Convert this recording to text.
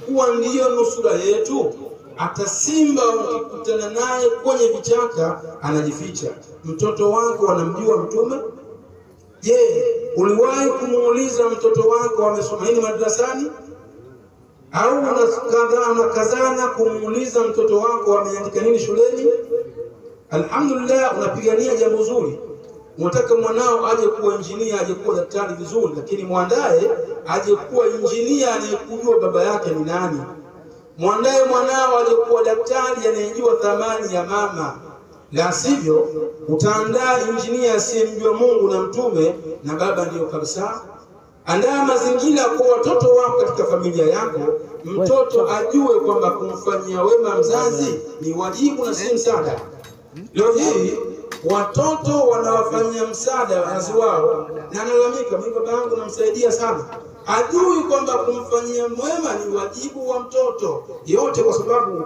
kuwa ndiyo nusura yetu? Hata simba ukikutana naye kwenye vichaka anajificha. Mtoto wako anamjua Mtume? Je, uliwahi kumuuliza mtoto wako amesoma nini madrasani? Au unakazana kumuuliza mtoto wako ameandika nini shuleni? Alhamdulillah, unapigania jambo zuri. Unataka mwanao aje kuwa injinia, aje kuwa daktari vizuri, lakini mwandae aje kuwa injinia anayekujua baba yake ni nani. Mwandae mwanao aje kuwa daktari anayejua thamani ya mama. La sivyo utaandaa injinia asiyemjua Mungu na Mtume na baba ndiyo kabisa. Andaa mazingira kwa watoto wako katika familia yako, mtoto ajue kwamba kumfanyia wema mzazi ni wajibu na si msaada. Leo hii watoto wanawafanyia msaada wazazi wao na analalamika, mimi baba yangu namsaidia sana. Ajui kwamba kumfanyia wema ni wajibu wa mtoto, yote kwa sababu